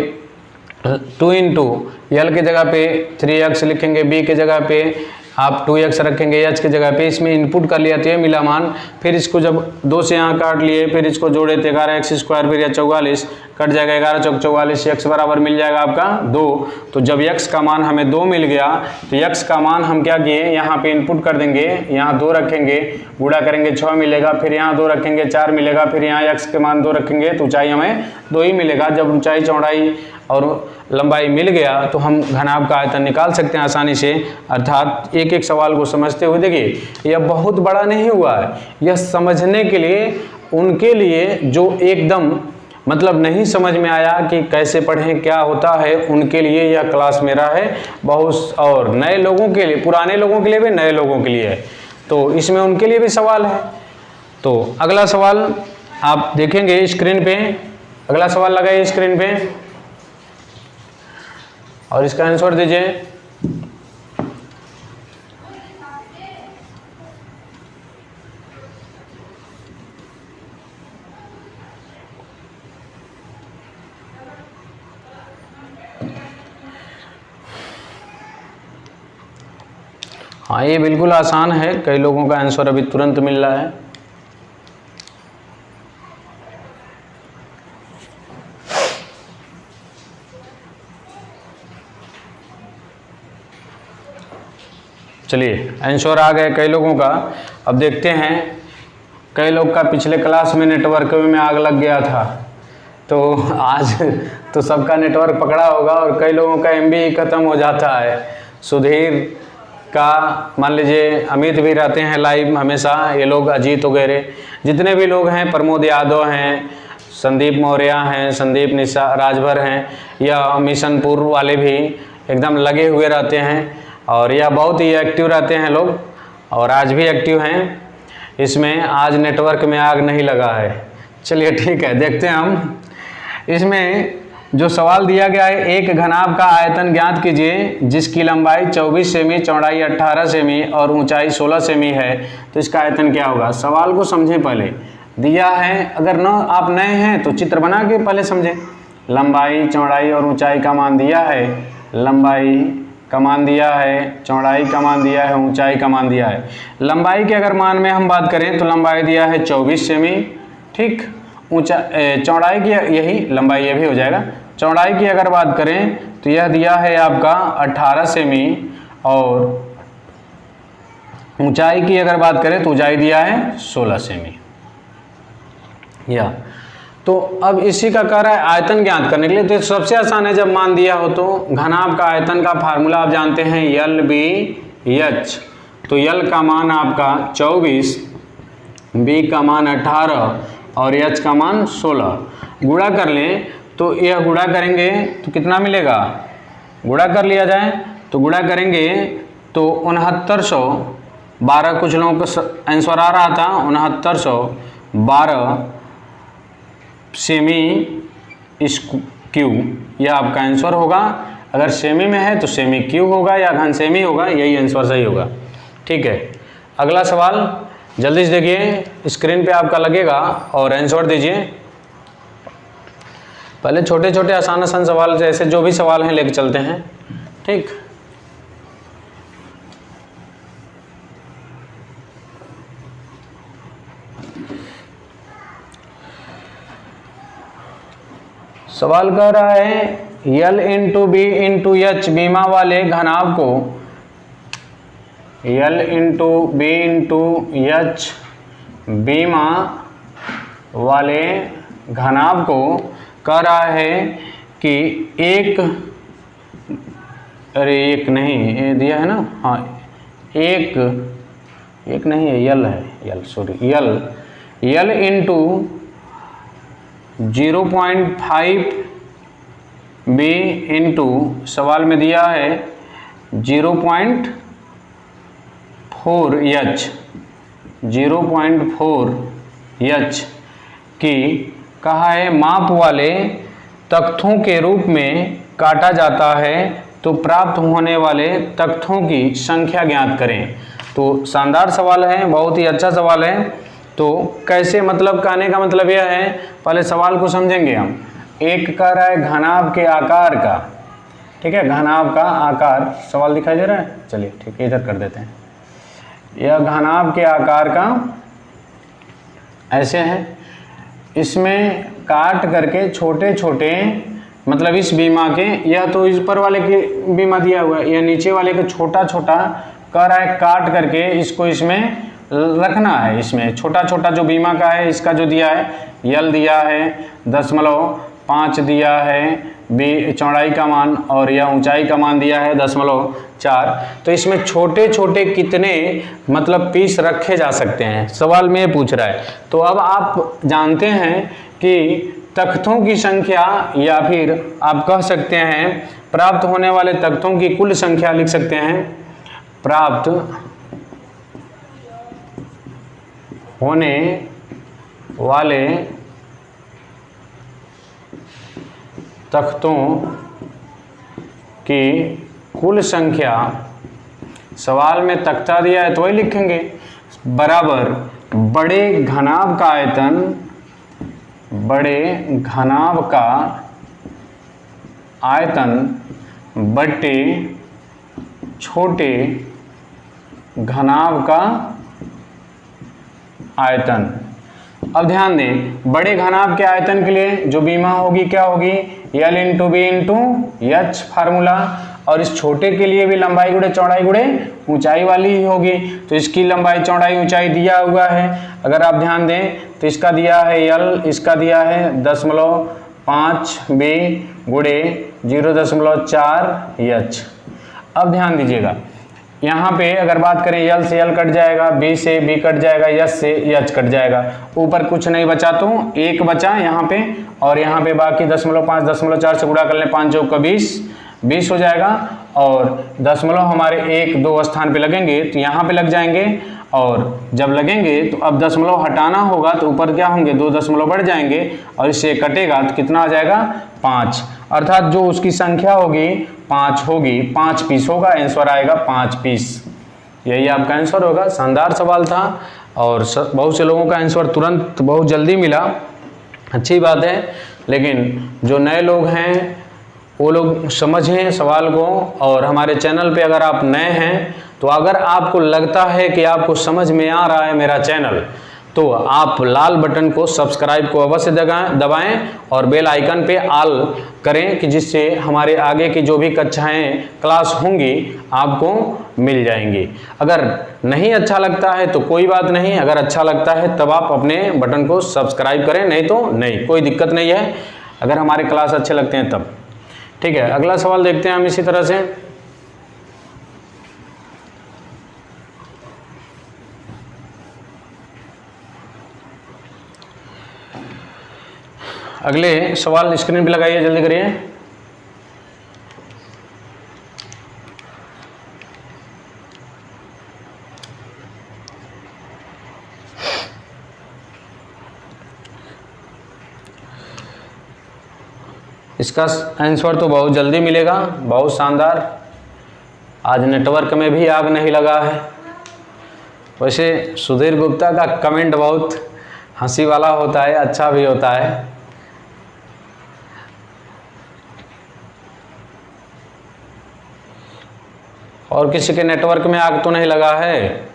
2 इंटू यल की जगह पे 3x लिखेंगे, b की जगह पे आप 2x रखेंगे, h की जगह पे। इसमें इनपुट कर लिया तो ये मिला मान। फिर इसको जब 2 से यहाँ काट लिए, फिर इसको जोड़े तो 11x स्क्वायर, फिर यह 44 कट जाएगा, 11 चौक 44, x बराबर मिल जाएगा आपका 2। तो जब x का मान हमें 2 मिल गया तो x का मान हम क्या किए, यहाँ पे इनपुट कर देंगे, यहाँ 2 रखेंगे, गुणा करेंगे 6 मिलेगा, फिर यहाँ 2 रखेंगे 4 मिलेगा, फिर यहाँ x के मान 2 रखेंगे तो ऊंचाई हमें 2 ही मिलेगा। जब ऊंचाई चौड़ाई और लंबाई मिल गया तो हम घनाभ का आयतन निकाल सकते हैं आसानी से। अर्थात एक एक सवाल को समझते हुए, देखिए यह बहुत बड़ा नहीं हुआ है, यह समझने के लिए, उनके लिए जो एकदम मतलब नहीं समझ में आया कि कैसे पढ़ें क्या होता है, उनके लिए यह क्लास मेरा है। बहुत और नए लोगों के लिए, पुराने लोगों के लिए भी, नए लोगों के लिए है, तो इसमें उनके लिए भी सवाल है। तो अगला सवाल आप देखेंगे स्क्रीन पे, अगला सवाल लगाइए स्क्रीन पे और इसका आंसर दीजिए। हाँ, ये बिल्कुल आसान है, कई लोगों का आंसर अभी तुरंत मिल रहा है। चलिए, आंसर आ गए कई लोगों का। अब देखते हैं, कई लोग का पिछले क्लास में नेटवर्क में आग लग गया था, तो आज तो सबका नेटवर्क पकड़ा होगा और कई लोगों का MB ख़त्म हो जाता है। सुधीर का मान लीजिए, अमित भी रहते हैं लाइव हमेशा, ये लोग अजीत वगैरह जितने भी लोग हैं, प्रमोद यादव हैं, संदीप मौर्य हैं, संदीप निशा राजभर हैं, या मिशनपुर वाले भी एकदम लगे हुए रहते हैं और यह बहुत ही एक्टिव रहते हैं लोग, और आज भी एक्टिव हैं इसमें। आज नेटवर्क में आग नहीं लगा है। चलिए ठीक है, देखते हैं हम। इसमें जो सवाल दिया गया है, एक घनाभ का आयतन ज्ञात कीजिए जिसकी लंबाई 24 सेमी, चौड़ाई 18 सेमी और ऊंचाई 16 सेमी है, तो इसका आयतन क्या होगा। सवाल को समझें पहले, दिया है, अगर न आप नए हैं तो चित्र बना के पहले समझें। लंबाई, चौड़ाई और ऊंचाई का मान दिया है, लंबाई का मान दिया है, चौड़ाई का मान दिया है, ऊंचाई का मान दिया है। लंबाई के अगर मान में हम बात करें तो लंबाई दिया है 24 सेमी, ठीक। चौड़ाई की यही लंबाई ये भी हो जाएगा। चौड़ाई की अगर बात करें तो यह दिया है आपका 18 सेमी, और ऊंचाई की अगर बात करें तो ऊंचाई दिया है 16 सेमी। या तो अब इसी का कह रहा है आयतन ज्ञात करने के लिए, तो सबसे आसान है जब मान दिया हो तो घनाभ का आयतन का फार्मूला आप जानते हैं LBH। तो L का मान आपका 24, B का मान 18 और H का मान 16। गुणा कर लें तो यह गुणा करेंगे तो कितना मिलेगा, गुणा कर लिया जाए तो गुणा करेंगे तो 6912, कुछ लोगों का आंसर आ रहा था 6912 सेमी क्यूब, यह आपका आंसर होगा। अगर सेमी में है तो सेमी क्यूब होगा या घन सेमी होगा, यही आंसर सही होगा। ठीक है, अगला सवाल जल्दी से देखिए, स्क्रीन पे आपका लगेगा और आंसर दीजिए। पहले छोटे छोटे आसान आसान सवाल जैसे जो भी सवाल हैं लेके चलते हैं, ठीक। सवाल कह रहा है L into B into H बीमा वाले घनाभ को, L into B into H बीमा वाले घनाभ को कह रहा है कि एक, अरे एक नहीं, ये दिया है ना, हाँ एक नहीं है, यल है, L sorry L into 0.5 B into सवाल में दिया है 0.4 एच, 0.4 एच की कहा है माप वाले तख्तों के रूप में काटा जाता है तो प्राप्त होने वाले तख्तों की संख्या ज्ञात करें। तो शानदार सवाल है, बहुत ही अच्छा सवाल है। तो कैसे, मतलब कहने का मतलब यह है, पहले सवाल को समझेंगे हम। एक कह रहा है घनाभ के आकार का, ठीक है, घनाभ का आकार, सवाल दिखाई दे रहा है, चलिए ठीक है इधर कर देते हैं। यह घनाभ के आकार का ऐसे है, इसमें काट करके छोटे छोटे, मतलब इस बीमा के, यह तो इस ऊपर वाले के बीमा दिया हुआ है, यह नीचे वाले को छोटा छोटा कह रहा है काट करके इसको इसमें रखना है। इसमें छोटा छोटा जो बीमा का है, इसका जो दिया है, यल दिया है 0.5 दिया है, बी चौड़ाई का मान, और यह ऊंचाई का मान दिया है 0.4। तो इसमें छोटे छोटे कितने मतलब पीस रखे जा सकते हैं, सवाल में ये पूछ रहा है। तो अब आप जानते हैं कि तख्तों की संख्या, या फिर आप कह सकते हैं प्राप्त होने वाले तख्तों की कुल संख्या लिख सकते हैं। प्राप्त होने वाले तख्तों की कुल संख्या, सवाल में तख्ता दिया है तो वही लिखेंगे, बराबर बड़े घनाभ का आयतन, बड़े घनाभ का आयतन बट्टे छोटे घनाभ का आयतन। अब ध्यान दें, बड़े घनाभ के आयतन के लिए जो बीमा होगी क्या होगी, L into B into H formula, और इस छोटे के लिए भी लंबाई गुणे चौड़ाई गुणे ऊंचाई वाली ही होगी। तो इसकी लंबाई चौड़ाई ऊंचाई दिया हुआ है, अगर आप ध्यान दें तो इसका दिया है L, इसका दिया है 0.5 बी गुणे 0.4 एच। अब ध्यान दीजिएगा, यहाँ पे अगर बात करें L से L कट जाएगा, B से B कट जाएगा, H से H कट जाएगा, ऊपर कुछ नहीं बचा तो एक बचा यहाँ पे, और यहाँ पे बाकी 0.5 0.4 से गुणा कर लें, 5 चौका 20 हो जाएगा, और दशमलव हमारे 1-2 स्थान पे लगेंगे तो यहाँ पे लग जाएंगे, और जब लगेंगे तो अब दशमलव हटाना होगा तो ऊपर क्या होंगे, 2 दशमलव बढ़ जाएंगे, और इससे कटेगा तो कितना आ जाएगा 5, अर्थात जो उसकी संख्या होगी 5 होगी, 5 पीस होगा, आंसर आएगा 5 पीस। यही आपका आंसर होगा। शानदार सवाल था, और बहुत से लोगों का आंसर तुरंत बहुत जल्दी मिला, अच्छी बात है। लेकिन जो नए लोग हैं वो लोग समझें सवाल को, और हमारे चैनल पे अगर आप नए हैं तो अगर आपको लगता है कि आपको समझ में आ रहा है मेरा चैनल, तो आप लाल बटन को सब्सक्राइब को अवश्य दबाएं और बेल आइकन पे ऑल करें, कि जिससे हमारे आगे की जो भी कक्षाएं क्लास होंगी आपको मिल जाएंगी। अगर नहीं अच्छा लगता है तो कोई बात नहीं, अगर अच्छा लगता है तब आप अपने बटन को सब्सक्राइब करें, नहीं तो नहीं, कोई दिक्कत नहीं है, अगर हमारे क्लास अच्छे लगते हैं तब। ठीक है, अगला सवाल देखते हैं हम इसी तरह से। अगले सवाल स्क्रीन पे लगाइए, जल्दी करिए। इसका आंसर तो बहुत जल्दी मिलेगा, बहुत शानदार। आज नेटवर्क में भी आग नहीं लगा है। वैसे सुधीर गुप्ता का कमेंट बहुत हंसी वाला होता है, अच्छा भी होता है। और किसी के नेटवर्क में आग तो नहीं लगा है?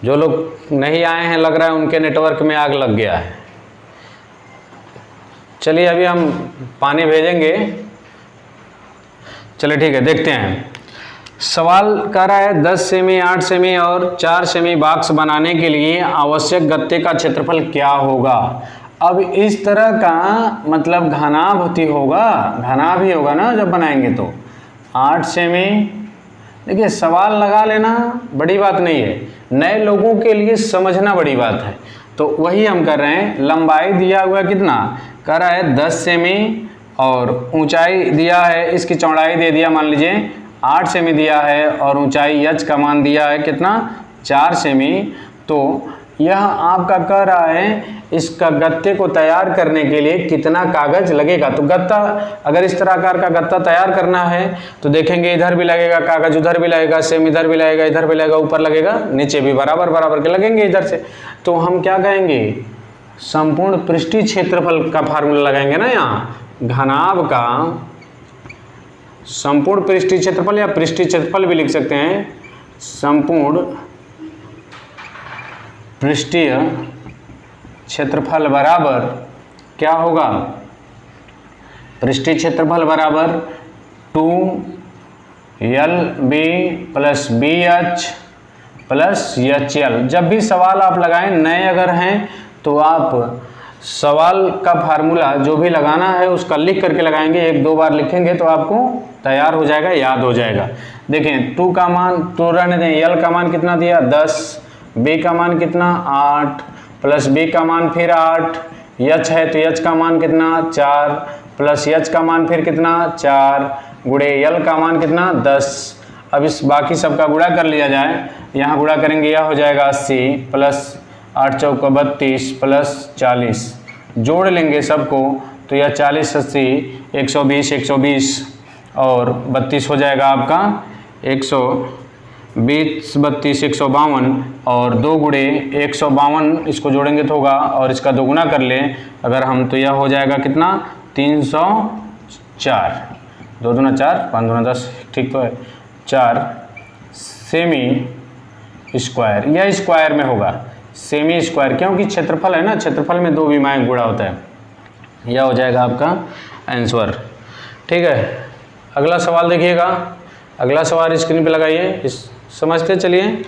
जो लोग नहीं आए हैं लग रहा है उनके नेटवर्क में आग लग गया है। चलिए अभी हम पानी भेजेंगे। चलिए ठीक है, देखते हैं। सवाल कर रहा है 10 सेमी, 8 सेमी और 4 सेमी बॉक्स बनाने के लिए आवश्यक गत्ते का क्षेत्रफल क्या होगा। अब इस तरह का मतलब घनाभ ही होगा ना जब बनाएंगे तो। 8 सेमी, देखिए सवाल लगा लेना बड़ी बात नहीं है, नए लोगों के लिए समझना बड़ी बात है। तो वही हम कर रहे हैं। लंबाई दिया हुआ कितना कर रहा है 10 सेमी और ऊंचाई दिया है, इसकी चौड़ाई दे दिया मान लीजिए 8 सेमी दिया है और ऊंचाई h का मान दिया है कितना 4 सेमी। तो यह आपका कह रहा है इसका गत्ते को तैयार करने के लिए कितना कागज लगेगा। तो गत्ता अगर इस तरह आकार का गत्ता तैयार करना है तो देखेंगे इधर भी लगेगा कागज, उधर भी लगेगा सेम, इधर भी लगेगा, इधर भी लगेगा, ऊपर लगेगा, नीचे भी बराबर बराबर के लगेंगे इधर से। तो हम क्या कहेंगे, संपूर्ण पृष्ठीय क्षेत्रफल का फार्मूला लगाएंगे ना। यहाँ घनाभ का संपूर्ण पृष्ठीय क्षेत्रफल या पृष्ठीय क्षेत्रफल भी लिख सकते हैं, संपूर्ण पृष्ठीय क्षेत्रफल बराबर क्या होगा, पृष्ठीय क्षेत्रफल बराबर 2LB plus BH plus HL। जब भी सवाल आप लगाएं, नए अगर हैं तो आप सवाल का फार्मूला जो भी लगाना है उसका लिख करके लगाएंगे, 1-2 बार लिखेंगे तो आपको तैयार हो जाएगा, याद हो जाएगा। देखें 2 का मान 2 रहने दें, L का मान कितना दिया 10, B का मान कितना 8 प्लस B का मान फिर 8, H है तो H का मान कितना 4 प्लस H का मान फिर कितना 4 गुणे L का मान कितना 10। अब इस बाकी सबका गुणा कर लिया जाए, यहाँ गुणा करेंगे यह हो जाएगा 80 प्लस 8 चौका 32 प्लस 40, जोड़ लेंगे सबको तो यह 40 80 120 120 और 32 हो जाएगा आपका 120 32 152 और 2 गुणे 152 इसको जोड़ेंगे तो होगा और इसका दोगुना कर लें अगर हम तो यह हो जाएगा कितना 304, 2 दूना 4 5 दूना 10, ठीक तो है 4 सेमी स्क्वायर, यह स्क्वायर में होगा सेमी स्क्वायर, क्योंकि क्षेत्रफल है ना, क्षेत्रफल में 2 विमाएं गुणा होता है। यह हो जाएगा आपका आंसर। ठीक है, अगला सवाल देखिएगा, अगला सवाल स्क्रीन पे लगाइए, इस समझते चलिए।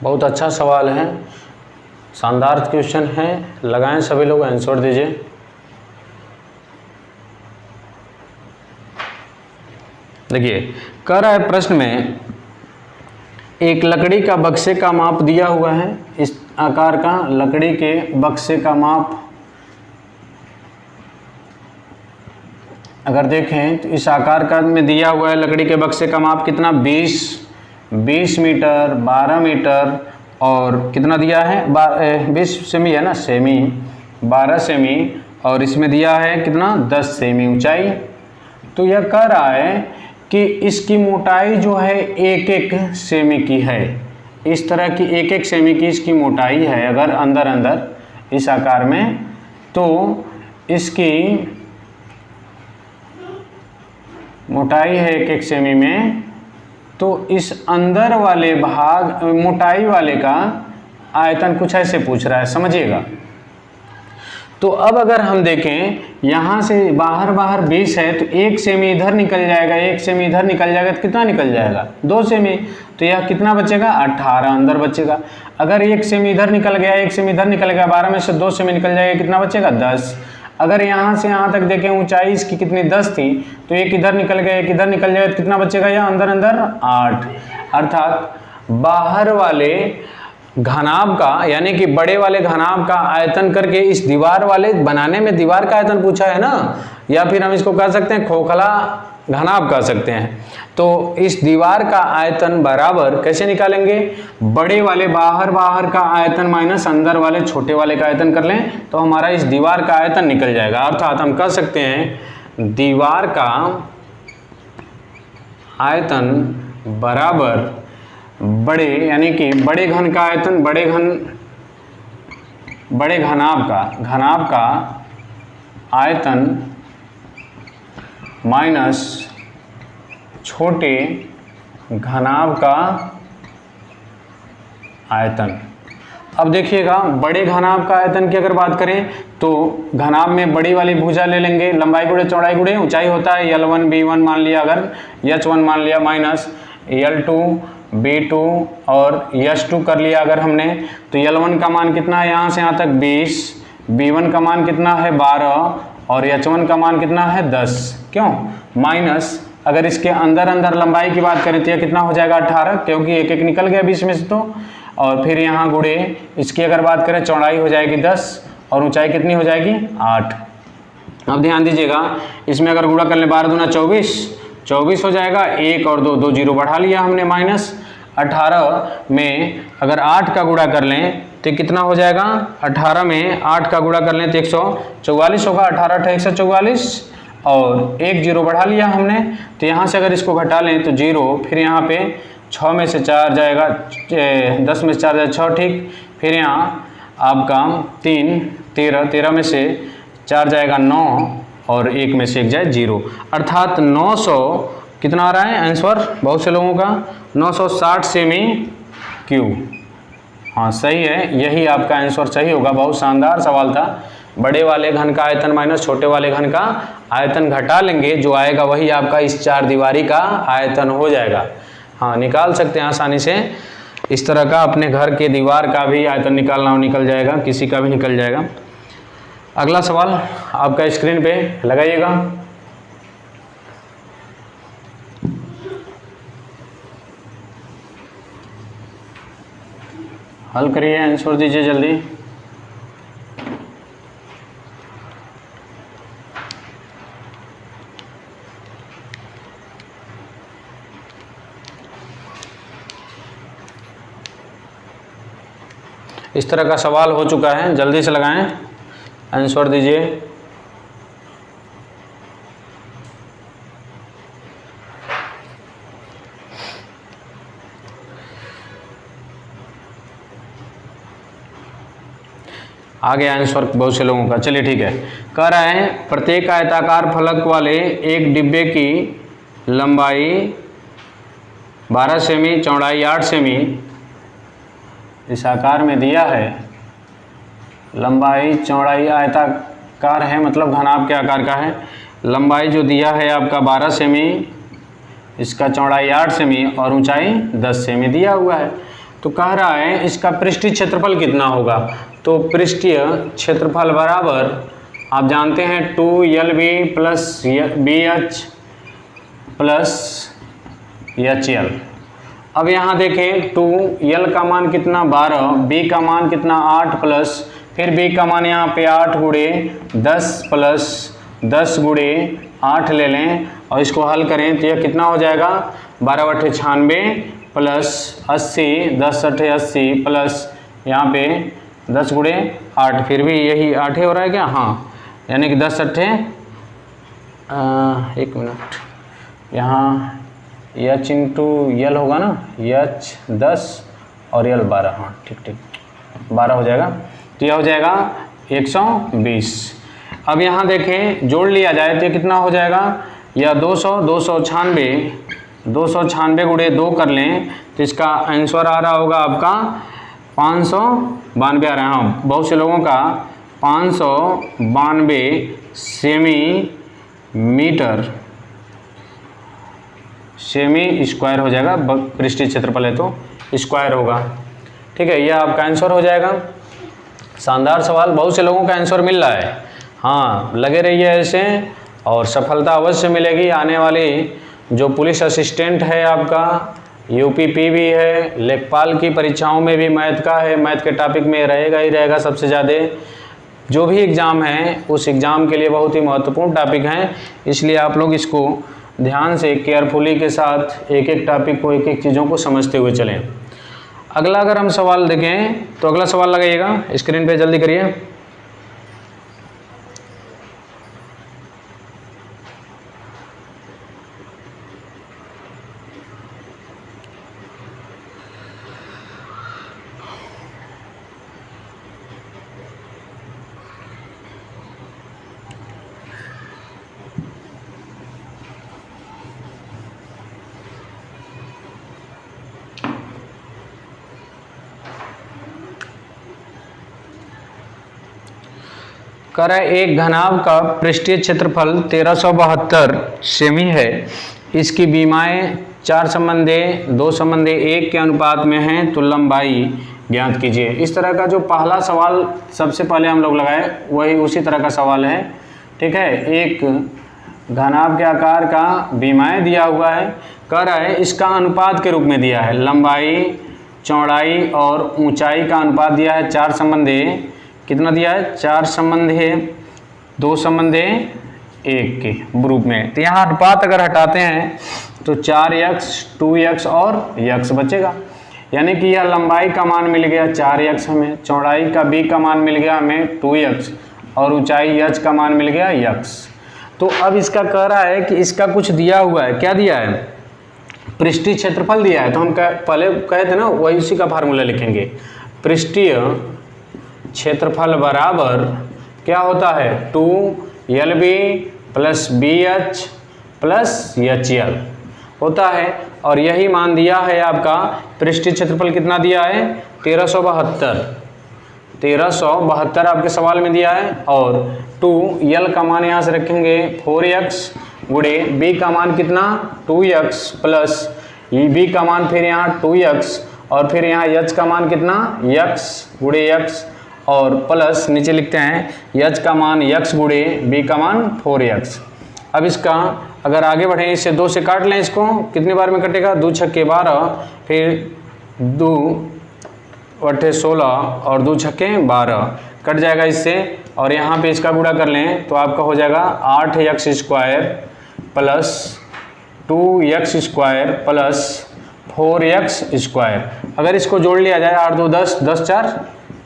बहुत अच्छा सवाल है, शानदार क्वेश्चन है, लगाएं सभी लोग, आंसर दीजिए। देखिए कह रहा है प्रश्न में एक लकड़ी का बक्से का माप दिया हुआ है, इस आकार का लकड़ी के बक्से का माप अगर देखें तो इस आकार का में दिया हुआ है, लकड़ी के बक्से का माप कितना 20 मीटर, 12 मीटर और कितना दिया है 20 सेमी है ना, सेमी 12 सेमी और इसमें दिया है कितना 10 सेमी ऊंचाई। तो यह कह रहा है कि इसकी मोटाई जो है 1-1 सेमी की है, इस तरह की 1-1 सेमी की इसकी मोटाई है अगर अंदर अंदर इस आकार में, तो इसकी मोटाई है 1-1 सेमी में, तो इस अंदर वाले भाग मोटाई वाले का आयतन कुछ ऐसे पूछ रहा है, समझिएगा। तो अब अगर हम देखें यहाँ से बाहर 20 है तो 1 सेमी इधर निकल जाएगा, 1 सेमी इधर निकल जाएगा तो कितना निकल जाएगा 2 सेमी, तो यह कितना बचेगा 18 अंदर बचेगा। अगर 1 सेमी इधर निकल गया, 1 सेमी इधर निकल गया, 12 में से 2 सेमी निकल जाएगा, कितना बचेगा 10। अगर यहाँ से यहाँ तक देखें ऊंचाई इसकी कितनी 10 थी, तो एक इधर निकल गया, एक इधर निकल जाएगा, कितना बचेगा या अंदर 8। अर्थात बाहर वाले घनाभ का यानी कि बड़े वाले घनाभ का आयतन करके इस दीवार वाले बनाने में दीवार का आयतन पूछा है ना, या फिर हम इसको कह सकते हैं खोखला घनाभ कह सकते हैं। तो इस दीवार का आयतन बराबर कैसे निकालेंगे, बड़े वाले बाहर का आयतन माइनस अंदर वाले छोटे वाले का आयतन कर लें तो हमारा इस दीवार का आयतन निकल जाएगा। अर्थात हम कह सकते हैं दीवार का आयतन बराबर बड़े यानी कि बड़े घन का आयतन, बड़े घनाभ का आयतन माइनस छोटे घनाभ का आयतन। अब देखिएगा, बड़े घनाभ का आयतन की अगर बात करें तो घनाभ में बड़ी वाली भुजा ले लेंगे, लंबाई गुणे चौड़ाई गुणे ऊंचाई होता है L1 B1 मान लिया, अगर H1 मान लिया, माइनस L2 B2 और H2 कर लिया अगर हमने, तो L1 का मान कितना है यहाँ से यहाँ तक 20, B1 का मान कितना है 12 और H1 का मान कितना है 10। क्यों? माइनस अगर इसके अंदर लंबाई की बात करें तो यह कितना हो जाएगा 18, क्योंकि एक एक निकल गया बीच में से तो, और फिर यहाँ गुणे इसकी अगर बात करें चौड़ाई हो जाएगी 10 और ऊंचाई कितनी हो जाएगी 8। अब ध्यान दीजिएगा, इसमें अगर गुणा कर ले 12 दूना 24 हो जाएगा, 1 और 2 जीरो बढ़ा लिया हमने, माइनस 18 में अगर 8 का गुणा कर लें तो कितना हो जाएगा, 18 में 8 का गुणा कर लें तो 144 होगा, 18 × 144 और 1 जीरो बढ़ा लिया हमने, तो यहाँ से अगर इसको घटा लें तो 0, फिर यहाँ पे 6 में से 4 जाएगा, 10 में से 4 जाएगा 6, ठीक, फिर यहाँ आपका 3 13 में से 4 जाएगा 9 और 1 में से 1 जाए 0, अर्थात 900 कितना आ रहा है आंसर बहुत से लोगों का 960 सेमी क्यूब। हाँ सही है, यही आपका आंसर सही होगा। बहुत शानदार सवाल था। बड़े वाले घन का आयतन माइनस छोटे वाले घन का आयतन घटा लेंगे, जो आएगा वही आपका इस चार दीवारी का आयतन हो जाएगा। हाँ निकाल सकते हैं आसानी से, इस तरह का अपने घर के दीवार का भी आयतन निकालना हो निकल जाएगा, किसी का भी निकल जाएगा। अगला सवाल आपका स्क्रीन पे लगाइएगा। हल करिए, आंसर दीजिए जल्दी। इस तरह का सवाल हो चुका है, जल्दी से लगाएं, आंसर दीजिए। आ गया आंसर बहुत से लोगों का। चलिए ठीक है, कह रहा है प्रत्येक आयताकार फलक वाले एक डिब्बे की लंबाई 12 सेमी, चौड़ाई 8 सेमी इस आकार में दिया है। लंबाई चौड़ाई आयताकार है, मतलब घनाभ के आकार का है। लंबाई जो दिया है आपका 12 सेमी, इसका चौड़ाई 8 सेमी और ऊंचाई 10 सेमी दिया हुआ है। तो कह रहा है इसका पृष्ठीय क्षेत्रफल कितना होगा। तो पृष्ठीय क्षेत्रफल बराबर आप जानते हैं 2LB plus BH plus HL। अब यहाँ देखें 2L का मान कितना 12, B का मान कितना 8 प्लस फिर B का मान यहाँ पे 8 गुणे 10 प्लस 10 गुणे 8 ले लें और इसको हल करें तो यह कितना हो जाएगा 12 × 8 = 96 प्लस 80, 10 × 8 = 80 प्लस यहाँ पे 10 गुणे 8, फिर भी यही 8 हो रहा है क्या। हाँ यानी कि 10 × 8 एक मिनट, यहाँ H × L होगा ना, H 10 और L 12, हाँ ठीक 12 हो जाएगा। तो यह हो जाएगा 120। अब यहाँ देखें जोड़ लिया जाए तो कितना हो जाएगा, यह 296 गुणे 2 कर लें तो इसका आंसर आ रहा होगा आपका 592 आ रहा है। हाँ बहुत से लोगों का 592 सेमी स्क्वायर हो जाएगा। पृष्ठीय क्षेत्रफल है तो स्क्वायर होगा। ठीक है, यह आपका आंसर हो जाएगा। शानदार सवाल, बहुत से लोगों का आंसर मिल रहा है। हाँ लगे रहिए ऐसे और सफलता अवश्य मिलेगी। आने वाली जो पुलिस असिस्टेंट है आपका, UPP भी है, लेखपाल की परीक्षाओं में भी मैथ का है, मैथ के टॉपिक में रहेगा ही रहेगा सबसे ज़्यादा। जो भी एग्ज़ाम है उस एग्ज़ाम के लिए बहुत ही महत्वपूर्ण टॉपिक हैं, इसलिए आप लोग इसको ध्यान से केयरफुली के साथ एक एक टॉपिक को, एक एक चीज़ों को समझते हुए चलें। अगला अगर हम सवाल देखें तो अगला सवाल लगाइएगा स्क्रीन पे, जल्दी करिए। कह रहा है एक घनाभ का पृष्ठीय क्षेत्रफल 1372 सेमी है। इसकी बीमाएं 4 संबंधे 2 संबंधे 1 के अनुपात में हैं, तो लंबाई ज्ञात कीजिए। इस तरह का जो पहला सवाल सबसे पहले हम लोग लगाए वही उसी तरह का सवाल है। ठीक है, एक घनाभ के आकार का बीमाएं दिया हुआ है, कह रहा है इसका अनुपात के रूप में दिया है, लंबाई चौड़ाई और ऊंचाई का अनुपात दिया है 4 संबंधे कितना दिया है 4 संबंधे 2 संबंधे 1 के रूप में। तो यहाँ अनुपात अगर हटाते हैं तो 4x 2x और x बचेगा, यानी कि यह लंबाई का मान मिल गया 4x हमें, चौड़ाई का b का मान मिल गया हमें 2x और ऊंचाई h का मान मिल गया x। तो अब इसका कह रहा है कि इसका कुछ दिया हुआ है, क्या दिया है, पृष्ठीय क्षेत्रफल दिया है। तो हम पहले कहे थे ना वही उसी का फार्मूला लिखेंगे, पृष्ठीय क्षेत्रफल बराबर क्या होता है 2LB plus BH plus HL होता है। और यही मान दिया है आपका, पृष्ठीय क्षेत्रफल कितना दिया है 1372 आपके सवाल में दिया है। और 2L का मान यहाँ से रखेंगे 4x गुणे B का मान कितना 2x प्लस B का मान फिर यहाँ 2x और फिर यहाँ h का मान कितना x गुणे x और प्लस नीचे लिखते हैं h का मान x गुणे b का मान 4x। अब इसका अगर आगे बढ़ें, इससे 2 से काट लें, इसको कितनी बार में कटेगा 2 छक्के 12 फिर 2 बटे 16 और 2 छक्के 12 कट जाएगा इससे। और यहाँ पे इसका गुणा कर लें तो आपका हो जाएगा 8x square plus 2x square plus 4x square. अगर इसको जोड़ लिया जाए 8 2 10 10 4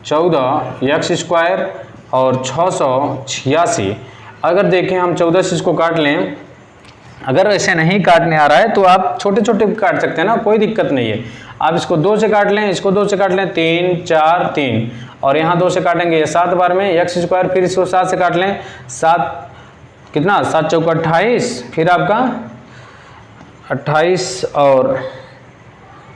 14 x स्क्वायर और 686। अगर देखें हम 14 से इसको काट लें, अगर ऐसे नहीं काटने आ रहा है तो आप छोटे छोटे काट सकते हैं ना, कोई दिक्कत नहीं है। आप इसको 2 से काट लें, इसको 2 से काट लें 3 4 3 और यहाँ 2 से काटेंगे 7 बार में x स्क्वायर, फिर इसको 7 से काट लें 7 कितना 7 चौका 28 फिर आपका 28 और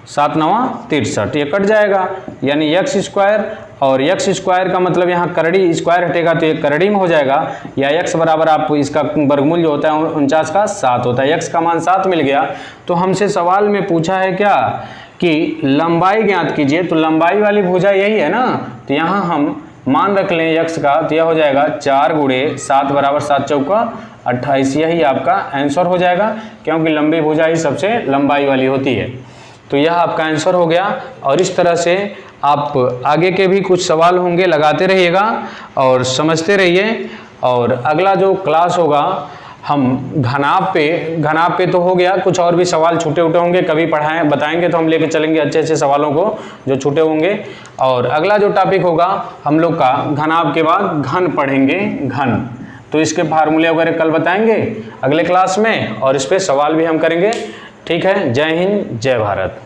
7 9 63 ये कट जाएगा, यानी x स्क्वायर और x स्क्वायर का मतलब यहाँ करड़ी स्क्वायर हटेगा तो ये करड़ी में हो जाएगा, या x बराबर आप इसका वर्गमूल जो होता है 49 का 7 होता है। x का मान 7 मिल गया। तो हमसे सवाल में पूछा है क्या कि लंबाई ज्ञात कीजिए, तो लंबाई वाली भुजा यही है ना, तो यहाँ हम मान रख लें x का, तो यह हो जाएगा 4 गुणे 7 बराबर 7 चौका 28। यही आपका आंसर हो जाएगा, क्योंकि लंबी भुजा ही सबसे लंबाई वाली होती है। तो यह आपका आंसर हो गया। और इस तरह से आप आगे के भी कुछ सवाल होंगे, लगाते रहिएगा और समझते रहिए। और अगला जो क्लास होगा हम घनाभ पे तो हो गया, कुछ और भी सवाल छूटे उठे होंगे, कभी पढ़ाएं बताएंगे तो हम लेके चलेंगे अच्छे अच्छे सवालों को जो छूटे होंगे। और अगला जो टॉपिक होगा हम लोग का घनाभ के बाद घन पढ़ेंगे, घन। तो इसके फार्मूले वगैरह कल बताएंगे अगले क्लास में और इस पर सवाल भी हम करेंगे। ठीक है, जय हिंद जय भारत।